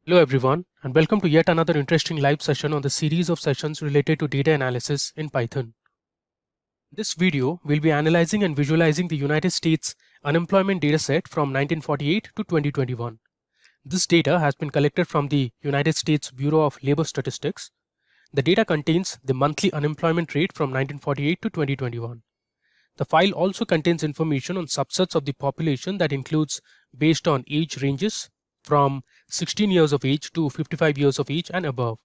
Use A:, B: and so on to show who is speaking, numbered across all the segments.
A: Hello everyone, and welcome to yet another interesting live session on the series of sessions related to data analysis in Python. In this video, we'll be analyzing and visualizing the United States unemployment dataset from 1948 to 2021. This data has been collected from the United States Bureau of Labor Statistics. The data contains the monthly unemployment rate from 1948 to 2021. The file also contains information on subsets of the population that includes based on age ranges from 16 years of age to 55 years of age and above.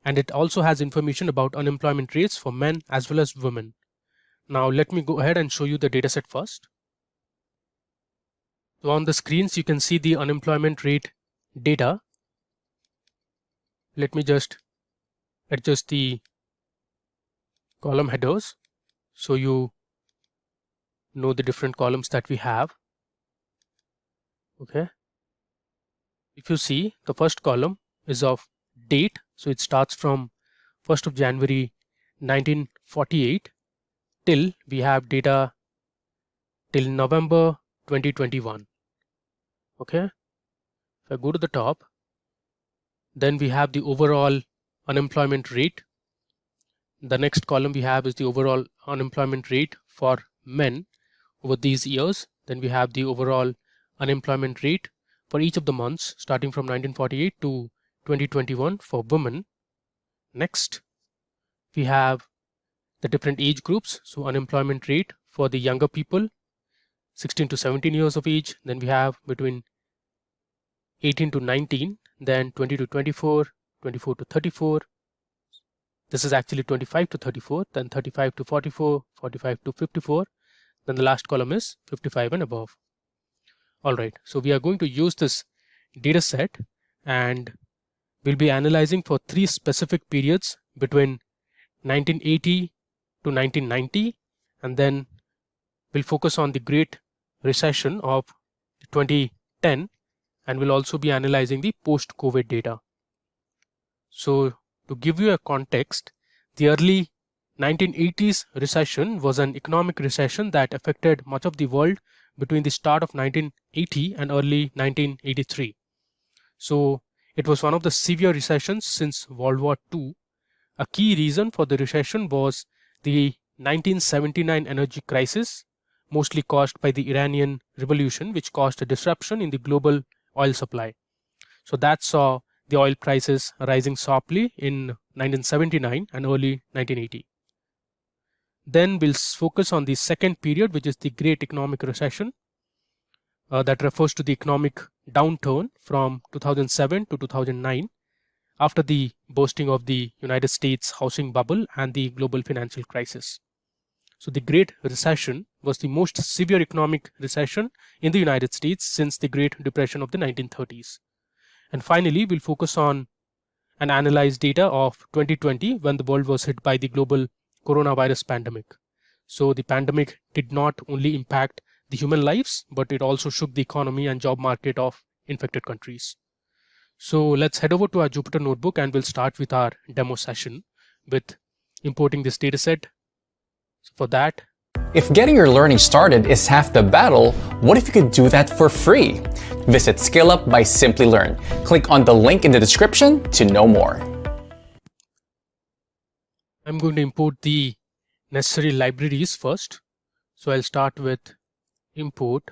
A: And it also has information about unemployment rates for men as well as women. Now let me go ahead and show you the dataset first. So on the screens you can see the unemployment rate data. Let me just adjust the column headers so you know the different columns that we have. Okay. If you see, the first column is of date, so it starts from 1st of January 1948 till we have data till November 2021. Okay, if I go to the top, then we have the overall unemployment rate. The next column we have is the overall unemployment rate for men over these years. Then we have the overall unemployment rate for each of the months starting from 1948 to 2021 for women. Next, we have the different age groups. So unemployment rate for the younger people, 16 to 17 years of age. Then we have between 18 to 19, then 20 to 24, 24 to 34. This is actually 25 to 34, then 35 to 44, 45 to 54. Then the last column is 55 and above. Alright, so we are going to use this data set and we'll be analyzing for 3 specific periods between 1980 to 1990, and then we'll focus on the Great Recession of 2010, and we'll also be analyzing the post-COVID data. So to give you a context, the early 1980s recession was an economic recession that affected much of the world between the start of 1980 and early 1983. So it was one of the severe recessions since World War II. A key reason for the recession was the 1979 energy crisis, mostly caused by the Iranian Revolution, which caused a disruption in the global oil supply. So that saw the oil prices rising sharply in 1979 and early 1980. Then we'll focus on the second period, which is the Great Economic Recession. That refers to the economic downturn from 2007 to 2009 after the bursting of the United States housing bubble and the global financial crisis. So the Great Recession was the most severe economic recession in the United States since the Great Depression of the 1930s. And finally, we'll focus on and analyze data of 2020 when the world was hit by the global coronavirus pandemic. So the pandemic did not only impact the human lives, but it also shook the economy and job market of infected countries. So let's head over to our Jupyter notebook and we'll start with our demo session with importing this dataset. So for that,
B: if getting your learning started is half the battle, what if you could do that for free? Visit SkillUp by Simplilearn. Click on the link in the description to know more.
A: I'm going to import the necessary libraries first. So I'll start with import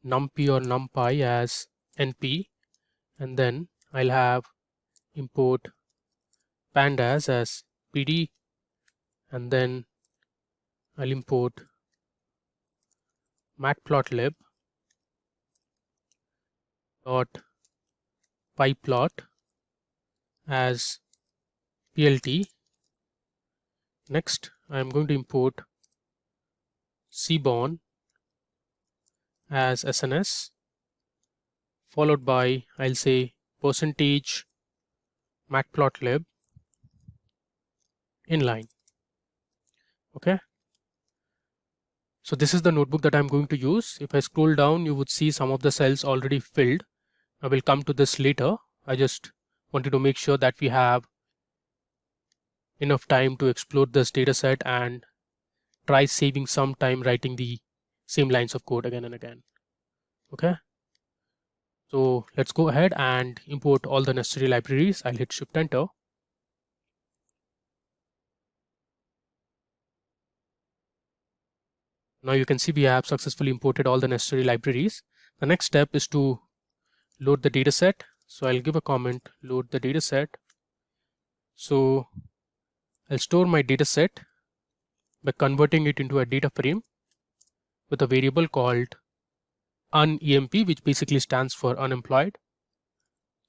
A: numpy or numpy as np, and then I'll have import pandas as pd, and then I'll import matplotlib dot pyplot as plt. Next, I'm going to import cborn as SNS, followed by, I'll say, percentage matplotlib inline. Okay. So this is the notebook that I'm going to use. If I scroll down, you would see some of the cells already filled. I will come to this later. I just wanted to make sure that we have enough time to explore this data set and try saving some time writing the same lines of code again and again. Okay, so let's go ahead and import all the necessary libraries. I'll hit Shift Enter. Now you can see we have successfully imported all the necessary libraries. The next step is to load the dataset. So I'll give a comment, load the dataset. So I'll store my dataset by converting it into a data frame with a variable called unemp, which basically stands for unemployed.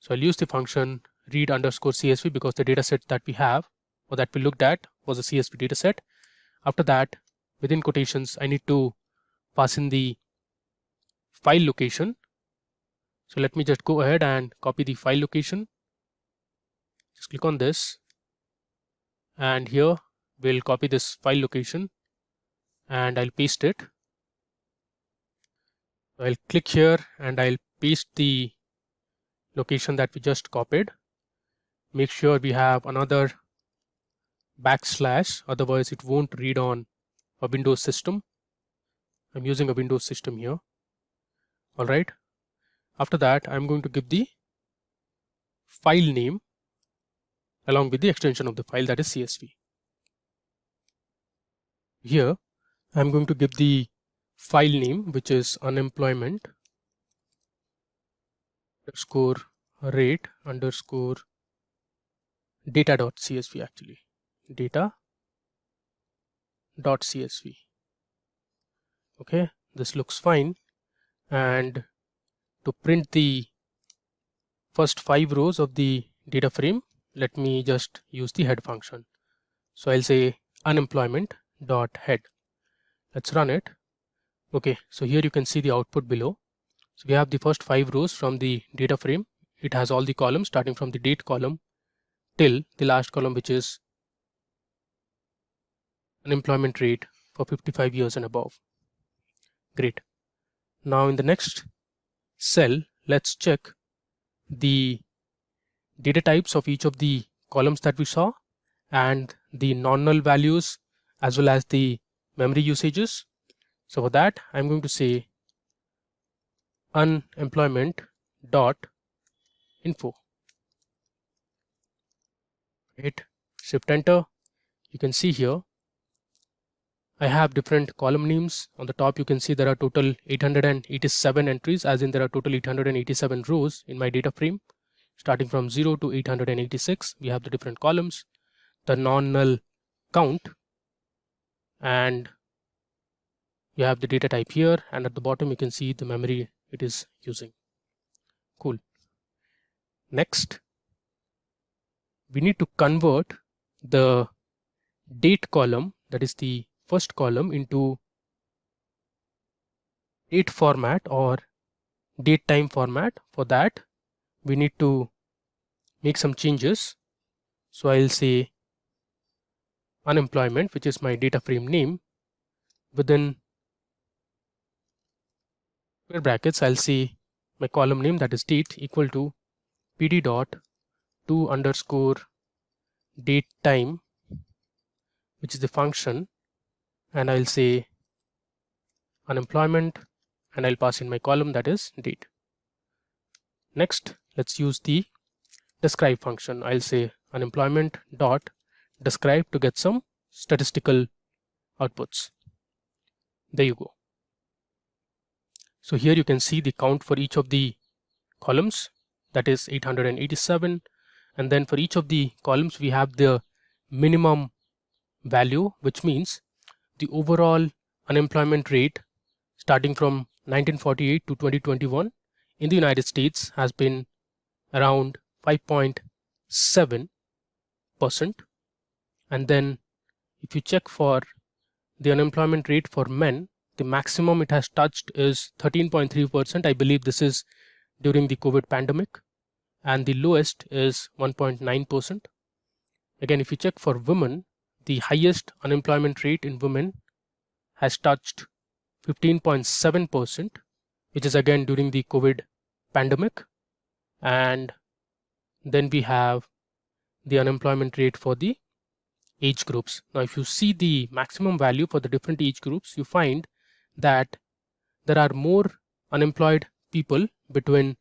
A: So I'll use the function read underscore CSV because the dataset that we have or that we looked at was a CSV dataset. After that, within quotations, I need to pass in the file location. So let me just go ahead and copy the file location. Just click on this, and here we'll copy this file location and I'll paste it. I'll click here and I'll paste the location that we just copied. Make sure we have another backslash, otherwise it won't read on a Windows system. I'm using a Windows system here. All right. After that, I'm going to give the file name along with the extension of the file, that is CSV. Here, I'm going to give the file name, which is unemployment underscore rate underscore data.csv, actually data.csv. Okay, this looks fine. And to print the first 5 rows of the data frame, let me just use the head function. So I'll say unemployment.head. Let's run it. Okay, so here you can see the output below. So we have the first 5 rows from the data frame. It has all the columns starting from the date column till the last column, which is unemployment rate for 55 years and above. Great. Now in the next cell, let's check the data types of each of the columns that we saw and the non-null values as well as the memory usages. So for that, I'm going to say unemployment.info. Hit Shift Enter. You can see here I have different column names. On the top, you can see there are total 887 entries, as in there are total 887 rows in my data frame. Starting from 0 to 886, we have the different columns, the non-null count, and you have the data type here, and at the bottom you can see the memory it is using. Cool. Next, we need to convert the date column, that is the first column, into date format or date time format. For that, we need to make some changes. So I'll say unemployment, which is my data frame name. Within square brackets, I'll say my column name, that is date, equal to pd dot to underscore date time, which is the function, and I'll say unemployment, and I'll pass in my column, that is date. Next, let's use the describe function. I'll say unemployment dot describe to get some statistical outputs. There you go. So here you can see the count for each of the columns, that is 887, and then for each of the columns we have the minimum value, which means the overall unemployment rate starting from 1948 to 2021 in the United States has been around 5.7%. And then if you check for the unemployment rate for men, the maximum it has touched is 13.3%. I believe this is during the COVID pandemic, and the lowest is 1.9%. Again, if you check for women, the highest unemployment rate in women has touched 15.7%, which is again during the COVID pandemic. And then we have the unemployment rate for the age groups. Now if you see the maximum value for the different age groups, you find that there are more unemployed people between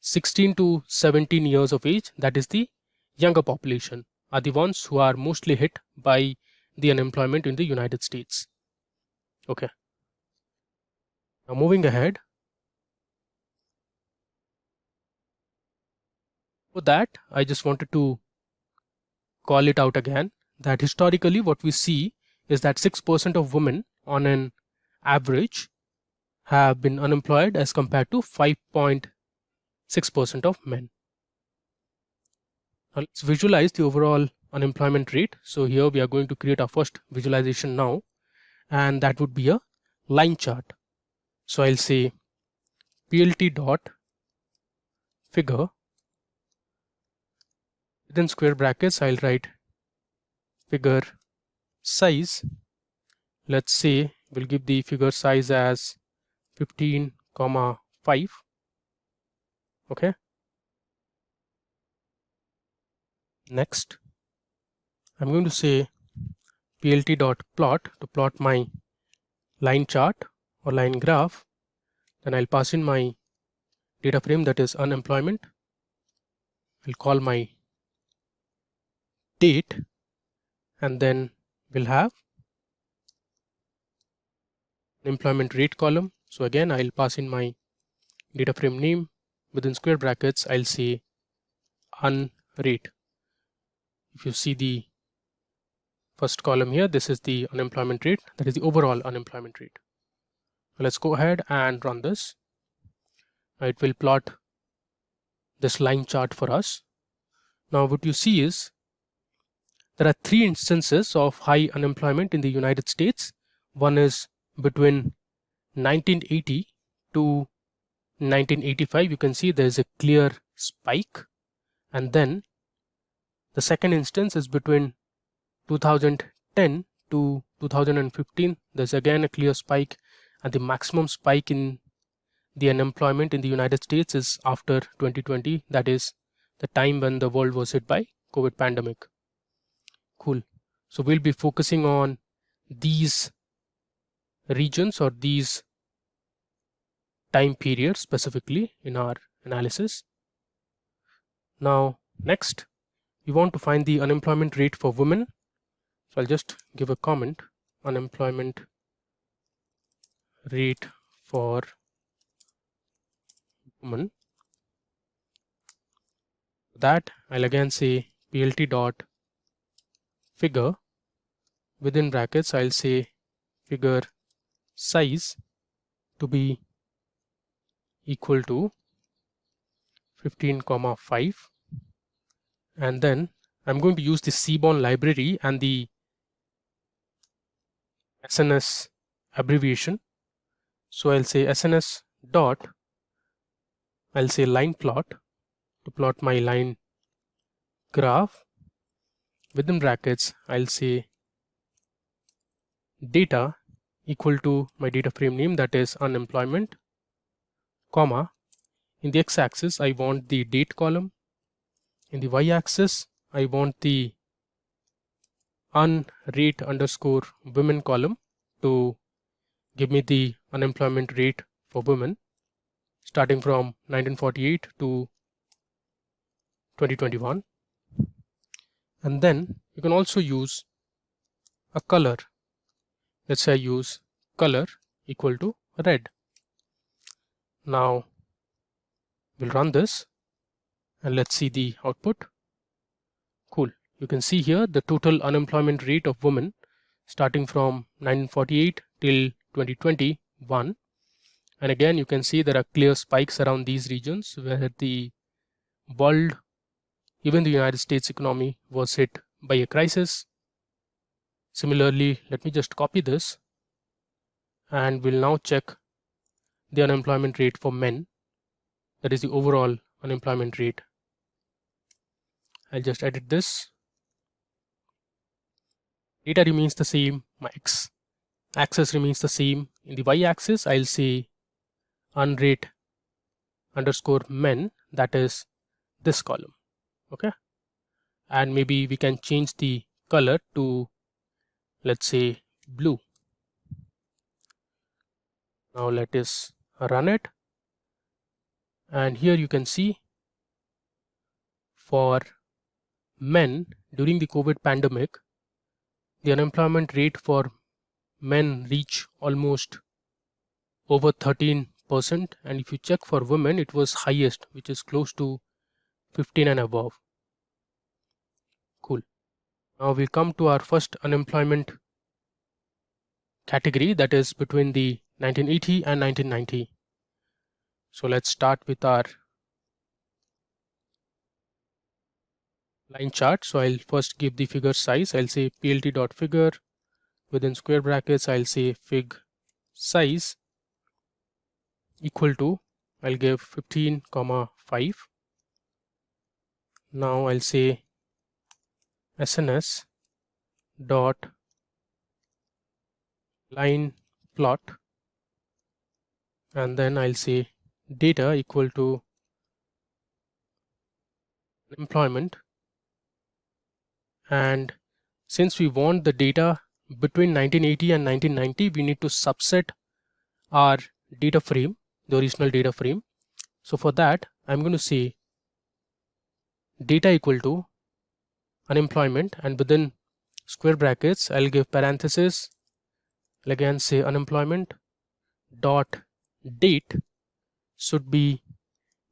A: 16 to 17 years of age, that is the younger population, are the ones who are mostly hit by the unemployment in the United States. Okay. Now moving ahead. For that, I just wanted to call it out again that historically what we see is that 6% of women on an average have been unemployed as compared to 5.6% of men. Now let's visualize the overall unemployment rate. So here we are going to create our first visualization now, and that would be a line chart. So I'll say PLT dot figure, within square brackets I'll write figure size. Let's say we'll give the figure size as 15,5. Okay. Next, I'm going to say PLT dot plot to plot my line chart or line graph. Then I'll pass in my data frame, that is unemployment. I'll call my date, and then we'll have employment rate column. So again, I'll pass in my data frame name. Within square brackets, I'll say unrate. If you see the first column here, this is the unemployment rate, that is the overall unemployment rate. Let's go ahead and run this. It will plot this line chart for us. Now what you see is there are 3 instances of high unemployment in the United States. One is between 1980 to 1985. You can see there is a clear spike, and then the second instance is between 2010 to 2015. There's again a clear spike, and the maximum spike in the unemployment in the United States is after 2020, that is the time when the world was hit by COVID pandemic. Cool. So we'll be focusing on these regions or these time periods specifically in our analysis. Now next, we want to find the unemployment rate for women. So I'll just give a comment, unemployment rate for women. That I'll again say PLT dot figure, within brackets I'll say figure size to be equal to 15,5, and then I'm going to use the Seaborn library and the SNS abbreviation. So I'll say SNS dot, I'll say line plot to plot my line graph. Within brackets I'll say data equal to my data frame name, that is unemployment, comma, in the x-axis I want the date column, in the y-axis I want the unrate underscore women column to give me the unemployment rate for women starting from 1948 to 2021. And then you can also use a color. Let's say I use color equal to red. Now we'll run this and let's see the output. Cool. You can see here the total unemployment rate of women starting from 1948 till 2021. And again, you can see there are clear spikes around these regions where the world, even the United States economy was hit by a crisis. Similarly, let me just copy this and we'll now check the unemployment rate for men, that is the overall unemployment rate. I'll just edit this. Data remains the same, my x-axis remains the same. In the y-axis, I'll say unrate underscore men, that is this column. Okay, and maybe we can change the color to, let's say, blue. Now let us run it, and here you can see for men during the COVID pandemic, the unemployment rate for men reached almost over 13%, and if you check for women, it was highest, which is close to 15 and above. Cool. Now we come to our first unemployment category, that is between the 1980 and 1990. So let's start with our line chart. So I'll first give the figure size. I'll say plt.figure, within square brackets I'll say fig size equal to, I'll give 15,5. Now I'll say SNS dot line plot, and then I'll say data equal to employment, and since we want the data between 1980 and 1990, we need to subset our data frame, the original data frame. So for that I'm going to say data equal to unemployment, and within square brackets I'll give parenthesis, I'll again say unemployment dot date should be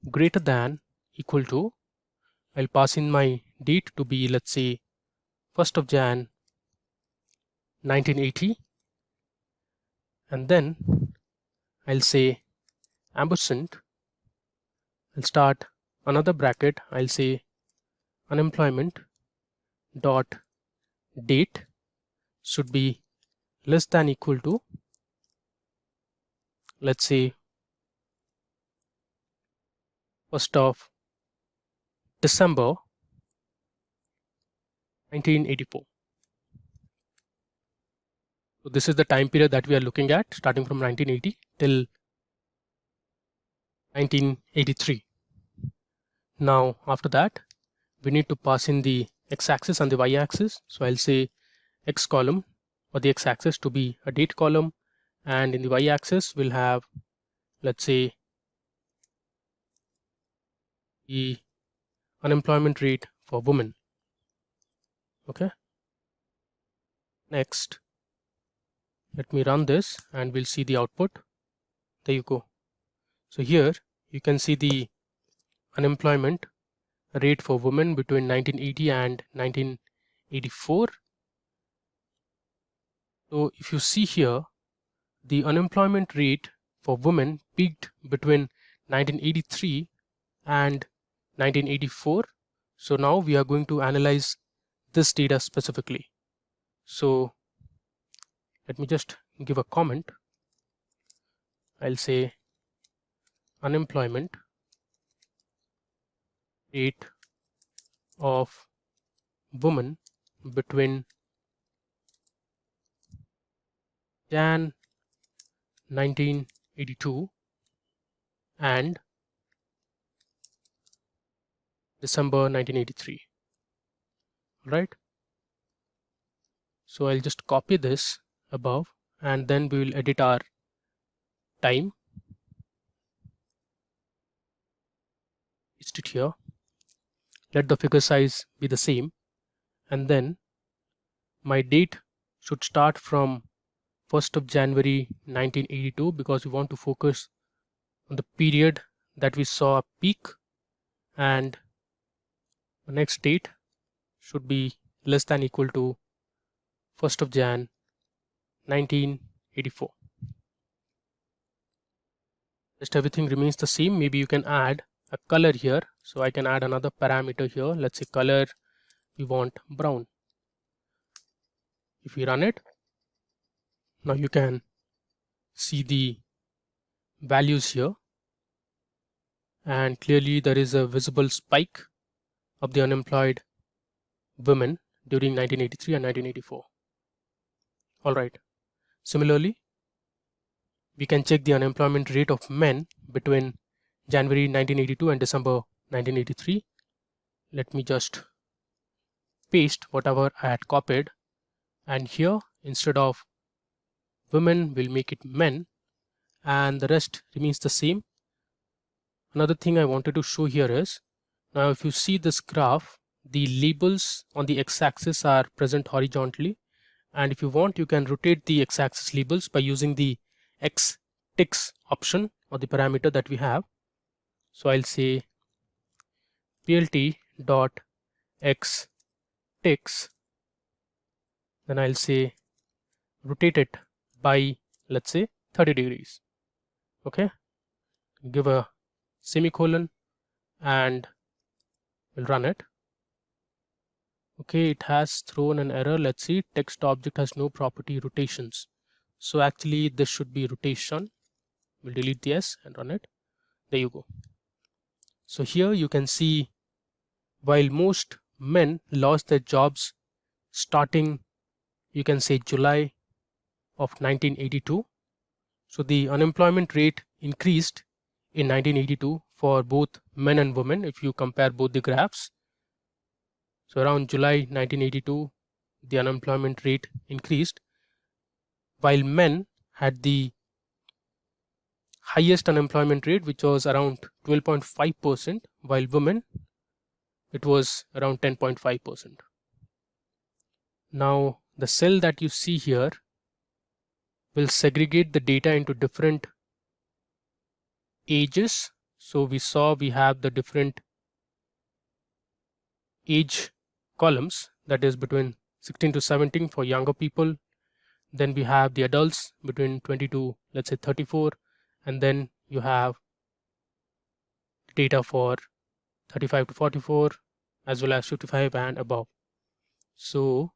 A: greater than equal to, I'll pass in my date to be, let's say, 1st of Jan 1980, and then I'll say ampersand, I'll start another bracket, I'll say unemployment dot date should be less than equal to, let's say, 1st of December 1984. So this is the time period that we are looking at, starting from 1980 till 1983. Now after that we need to pass in the x-axis and the y-axis. So I'll say x column or the x-axis to be a date column, and in the y-axis we'll have, let's say, the unemployment rate for women. Okay, next let me run this and we'll see the output. There you go. So here you can see the unemployment rate for women between 1980 and 1984. So if you see here, the unemployment rate for women peaked between 1983 and 1984. So now we are going to analyze this data specifically. So let me just give a comment. I'll say unemployment rate of women between Jan 1982 and December 1983. Right? So I'll just copy this above, and then we will edit our time. Paste it here. Let the figure size be the same, and then my date should start from 1st of January 1982, because we want to focus on the period that we saw a peak, and the next date should be less than equal to 1st of Jan 1984. Just everything remains the same. Maybe you can add a color here. So I can add another parameter here. Let's say color, we want brown. If we run it, now you can see the values here, and clearly there is a visible spike of the unemployed women during 1983 and 1984. All right. Similarly, we can check the unemployment rate of men between January 1982 and December 1983. Let me just paste whatever I had copied, and here instead of women we'll make it men, and the rest remains the same. Another thing I wanted to show here is, now if you see this graph, the labels on the x-axis are present horizontally, and if you want you can rotate the x-axis labels by using the x ticks option or the parameter that we have. So I'll say plt dot x ticks, then I'll say rotate it by, let's say, 30 degrees. Okay, give a semicolon and we'll run it. Okay, it has thrown an error. Let's see, text object has no property rotations. So actually this should be rotation. We'll delete the S and run it. There you go. So here you can see, while most men lost their jobs starting, you can say, July of 1982, so the unemployment rate increased in 1982 for both men and women if you compare both the graphs. So around July 1982 the unemployment rate increased, while men had the highest unemployment rate, which was around 12.5%, while women it was around 10.5%. Now the cell that you see here will segregate the data into different ages. So we saw we have the different age columns, that is between 16 to 17 for younger people, then we have the adults between 20 to, let's say, 34, and then you have data for 35 to 44 as well as 55 and above. So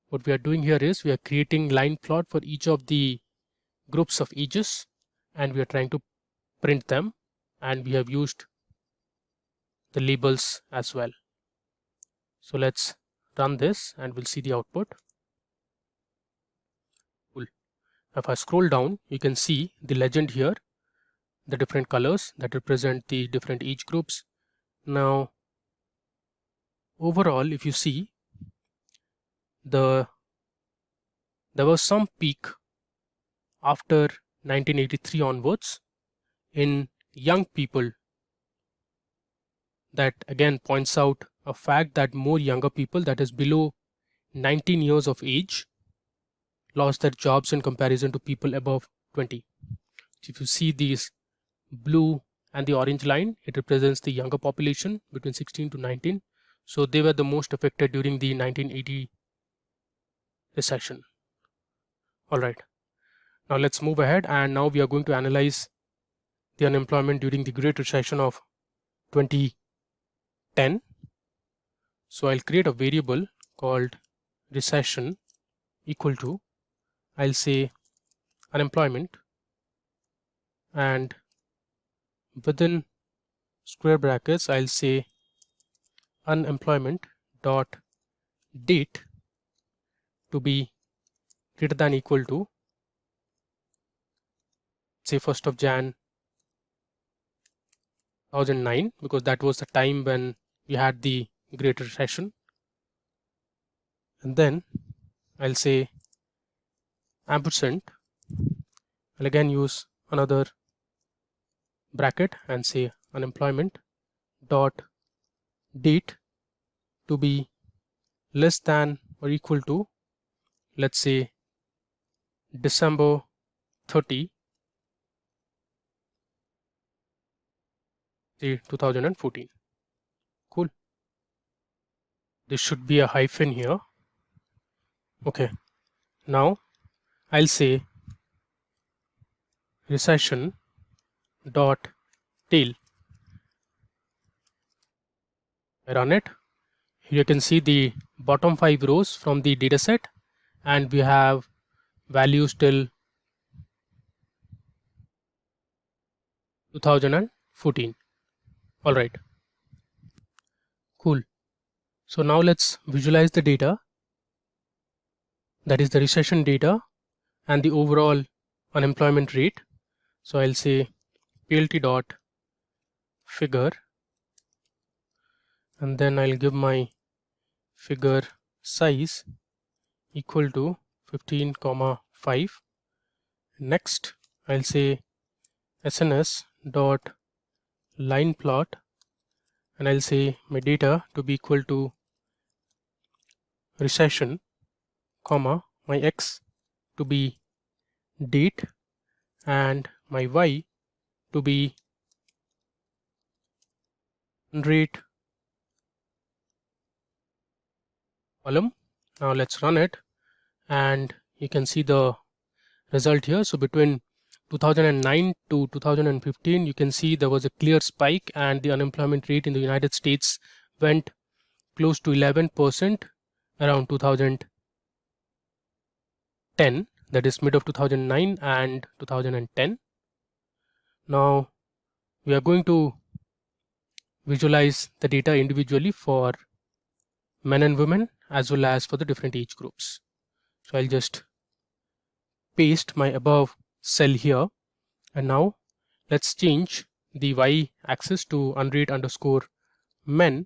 A: what we are doing here is we are creating line plot for each of the groups of ages and we are trying to print them, and we have used the labels as well. So let's run this and we'll see the output. Cool. If I scroll down, you can see the legend here, the different colors that represent the different age groups. Now overall, if you see, there was some peak after 1983 onwards in young people. That again points out a fact that more younger people, that is below 19 years of age, lost their jobs in comparison to people above 20. So if you see these blue and the orange line, it represents the younger population between 16 to 19. So they were the most affected during the 1980 recession. All right, now let's move ahead, and now we are going to analyze the unemployment during the Great Recession of 2010. So I'll create a variable called recession equal to, I'll say, unemployment, and within square brackets I'll say unemployment dot date to be greater than equal to, say, 1st of Jan 2009, because that was the time when we had the Great Recession. And then I'll say ampersand. I'll again use another bracket and say unemployment dot date to be less than or equal to, let's say, December 30, 2014. Cool. This should be a hyphen here. Okay, now I'll say recession dot tail. I run it. Here you can see the bottom 5 rows from the dataset, and we have values till 2014. All right, cool. So now let's visualize the data, that is the recession data and the overall unemployment rate. So I'll say plt dot figure, and then I'll give my figure size equal to 15,5. Next, I'll say SNS dot line plot, and I'll say my data to be equal to recession, comma, my X to be date, and my Y to be rate column. Now let's run it, and you can see the result here. So between 2009 to 2015, you can see there was a clear spike, and the unemployment rate in the United States went close to 11% around 2010, that is mid of 2009 and 2010. Now we are going to visualize the data individually for men and women as well as for the different age groups. So I'll just paste my above cell here, and now let's change the Y axis to unrate underscore men.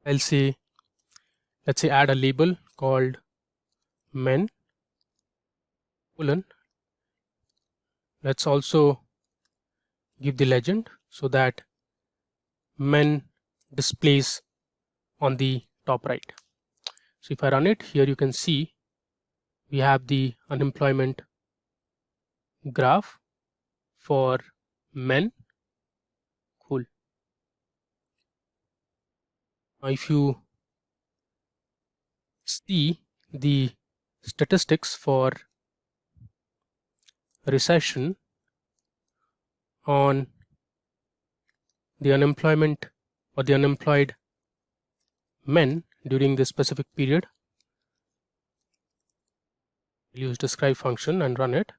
A: I'll say, let's say add a label called men colon. Let's also give the legend so that men displays on the top right. So if I run it here, you can see we have the unemployment graph for men. Cool. Now if you see the statistics for recession on the unemployment or the unemployed men during this specific period, we'll use describe function and run it.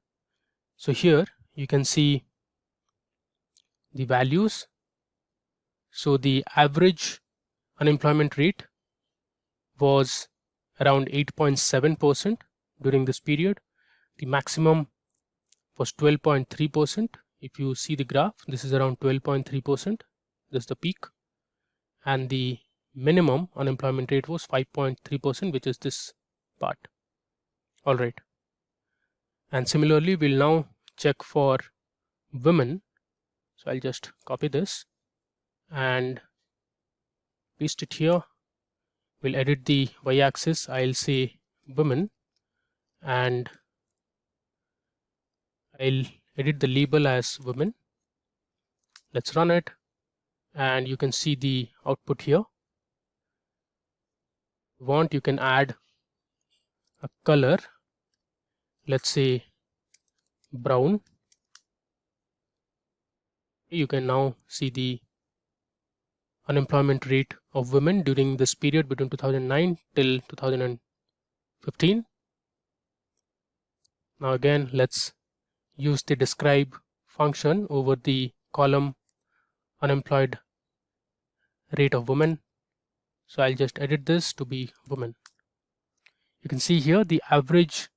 A: So here you can see the values. So the average unemployment rate was around 8.7% during this period. The maximum was 12.3%. If you see the graph, this is around 12.3%. This is the peak. And the minimum unemployment rate was 5.3%, which is this part. All right. And similarly, we'll now check for women. So I'll just copy this and paste it here. We'll edit the y-axis. I'll say women, and I'll edit the label as women. Let's run it, and you can see the output here. If you want, you can add a color, let's say brown. You can now see the unemployment rate of women during this period between 2009 till 2015. Now again, let's use the describe function over the column unemployed rate of women. So I'll just edit this to be women. You can see here the average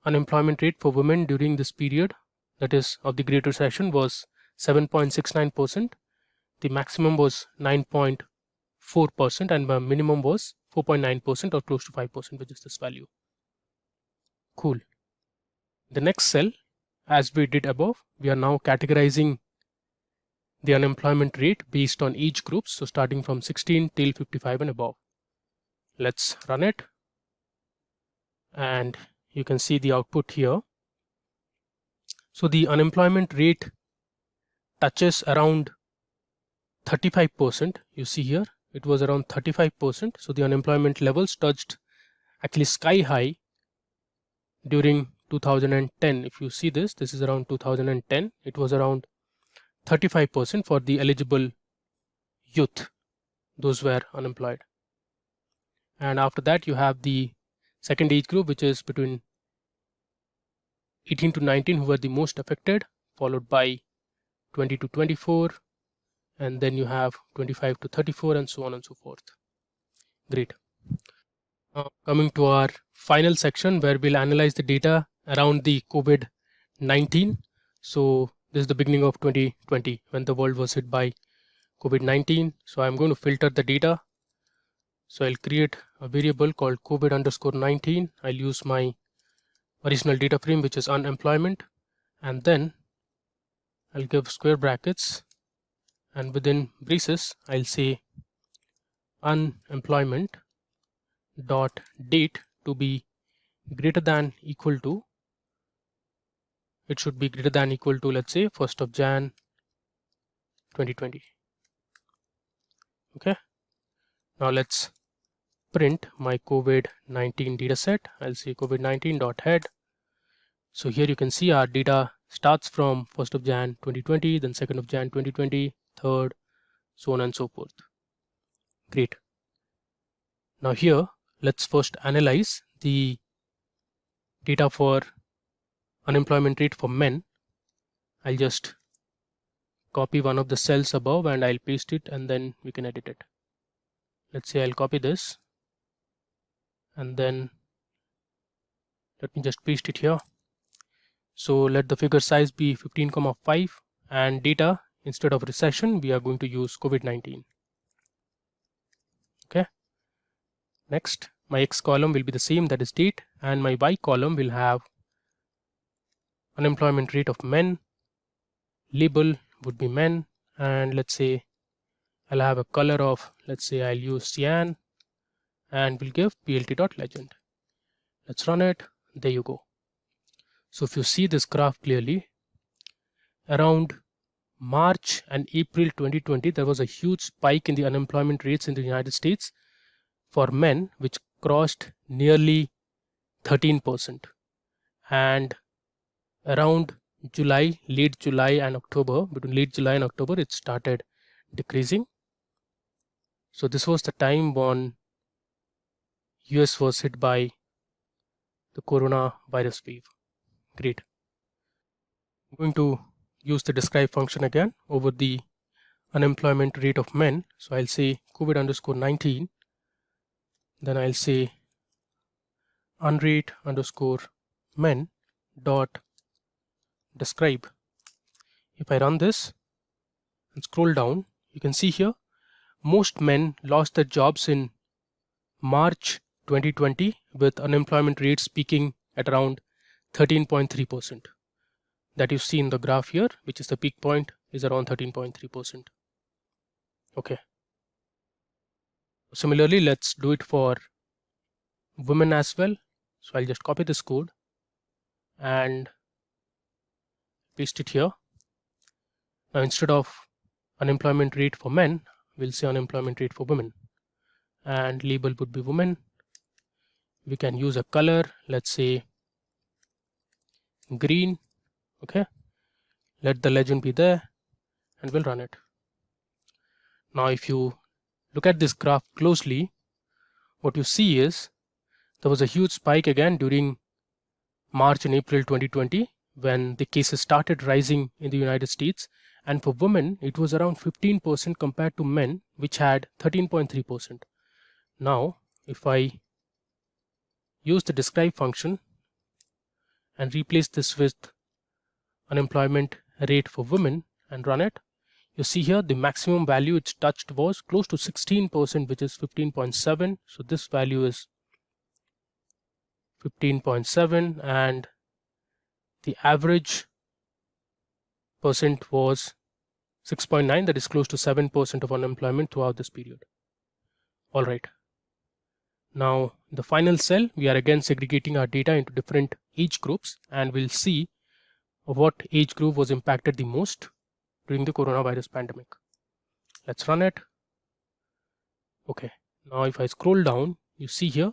A: unemployment rate for women during this period, that is of the Great Recession, was 7.69%. The maximum was 9.4%, and the minimum was 4.9% or close to 5%, which is this value. Cool. The next cell, as we did above, we are now categorizing the unemployment rate based on age groups, so starting from 16 till 55 and above. Let's run it, and you can see the output here. So the unemployment rate touches around 35%. You see here it was around 35%. So the unemployment levels touched actually sky high during 2010. If you see this is around 2010. It was around 35% for the eligible youth, those were unemployed. And after that you have the second age group, which is between 18 to 19, who were the most affected, followed by 20 to 24, and then you have 25 to 34, and so on and so forth. Great. Now coming to our final section, where we'll analyze the data around the COVID-19. So this is the beginning of 2020, when the world was hit by COVID-19. So I'm going to filter the data. So I'll create a variable called COVID_19. I'll use my original data frame, which is unemployment, and then I'll give square brackets, and within braces I'll say unemployment dot date to be greater than equal to, it should be greater than equal to, let's say 1st of Jan 2020. Okay, now let's print my COVID-19 dataset. I'll say COVID-19.head. So here you can see our data starts from 1st of Jan 2020, then 2nd of Jan 2020, 3rd, so on and so forth. Great. Now here, let's first analyze the data for unemployment rate for men. I'll just copy one of the cells above and I'll paste it, and then we can edit it. Let's say I'll copy this and then let me just paste it here. So let the figure size be 15,5, and data, instead of recession, we are going to use COVID-19. Okay. Next, my X column will be the same, that is date, and my Y column will have unemployment rate of men. Label would be men, and let's say I'll have a color of, let's say I'll use cyan, and we'll give plt.legend. Let's run it. There you go. So if you see this graph clearly, around March and April 2020, there was a huge spike in the unemployment rates in the United States for men, which crossed nearly 13%. And around July, late July and October, between late July and October, it started decreasing. So this was the time when US was hit by the coronavirus wave. Great. I'm going to use the describe function again over the unemployment rate of men. So I'll say COVID_19, then I'll say unrate_men dot describe. If I run this and scroll down, you can see here most men lost their jobs in March 2020, with unemployment rates peaking at around 13.3%. That you see in the graph here, which is the peak point, is around 13.3%. Okay. Similarly, let's do it for women as well. So I'll just copy this code and paste it here. Now instead of unemployment rate for men, we'll say unemployment rate for women, and label would be women. We can use a color, let's say green. Okay, let the legend be there, and we'll run it. Now if you look at this graph closely, what you see is there was a huge spike again during March and April 2020 when the cases started rising in the United States, and for women it was around 15% compared to men, which had 13.3%. Now if I use the describe function and replace this with unemployment rate for women and run it, you see here the maximum value it's touched was close to 16%, which is 15.7. so this value is 15.7, and the average percent was 6.9, that is close to 7% of unemployment throughout this period. All right. Now in the final cell, we are again segregating our data into different age groups, and we'll see what age group was impacted the most during the coronavirus pandemic. Let's run it. Okay. Now if I scroll down, you see here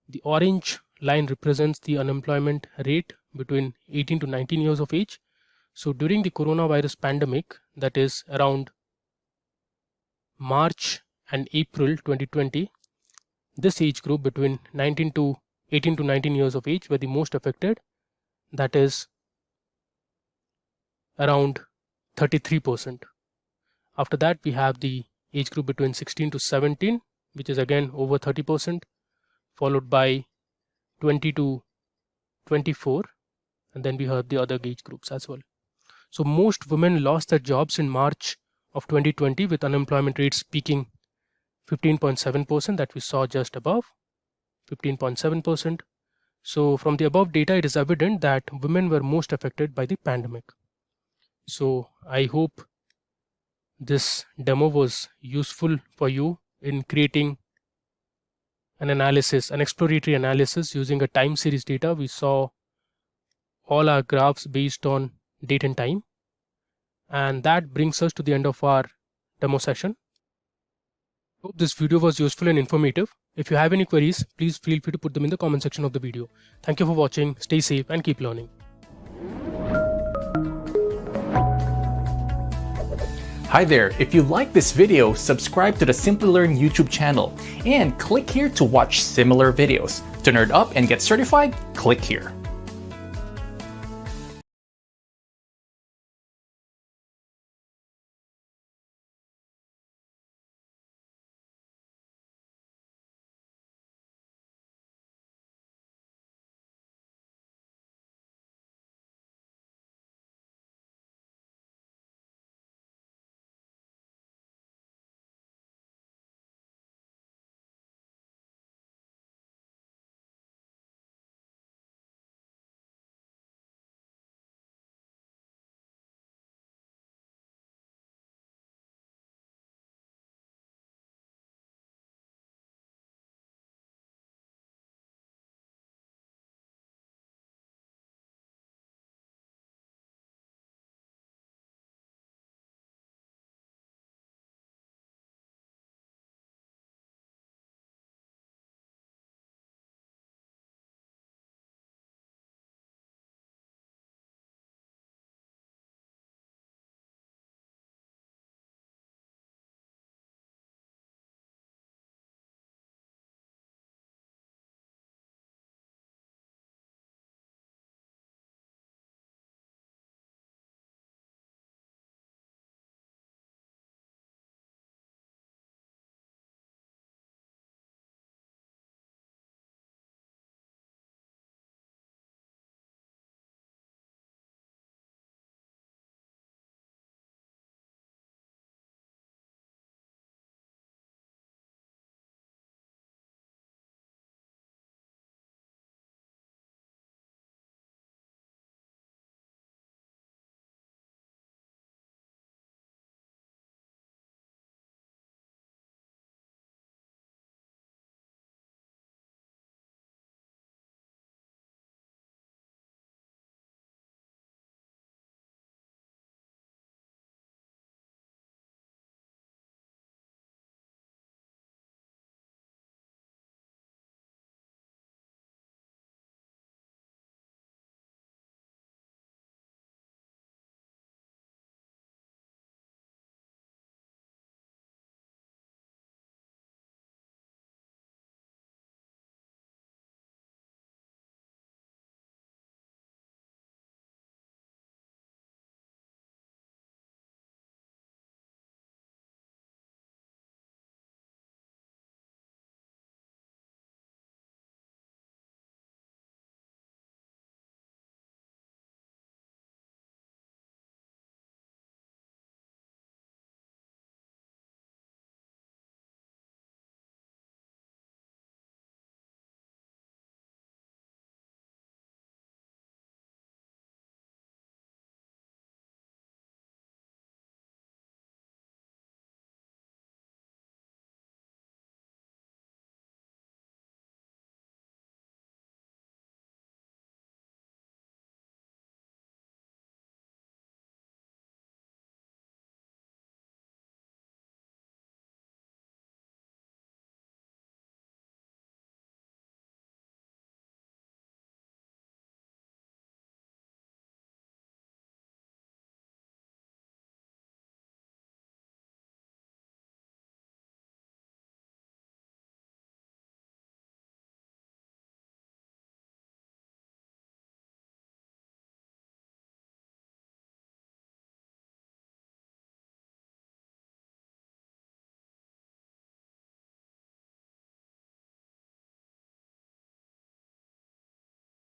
A: the orange line represents the unemployment rate between 18 to 19 years of age. So during the coronavirus pandemic, that is around March and April 2020, this age group between 18 to 19 years of age were the most affected, that is around 33%. After that, we have the age group between 16 to 17, which is again over 30%, followed by 20 to 24, and then we have the other age groups as well. So most women lost their jobs in March of 2020 with unemployment rates peaking 15.7% that we saw just above, 15.7%. So from the above data, it is evident that women were most affected by the pandemic. So I hope this demo was useful for you in creating an analysis, an exploratory analysis using a time series data. We saw all our graphs based on date and time. And that brings us to the end of our demo session. Hope this video was useful and informative. If you have any queries, please feel free to put them in the comment section of the video. Thank you for watching. Stay safe and keep learning.
B: Hi there, if you like this video, subscribe to the Simplilearn YouTube channel and click here to watch similar videos. To nerd up and get certified, click here.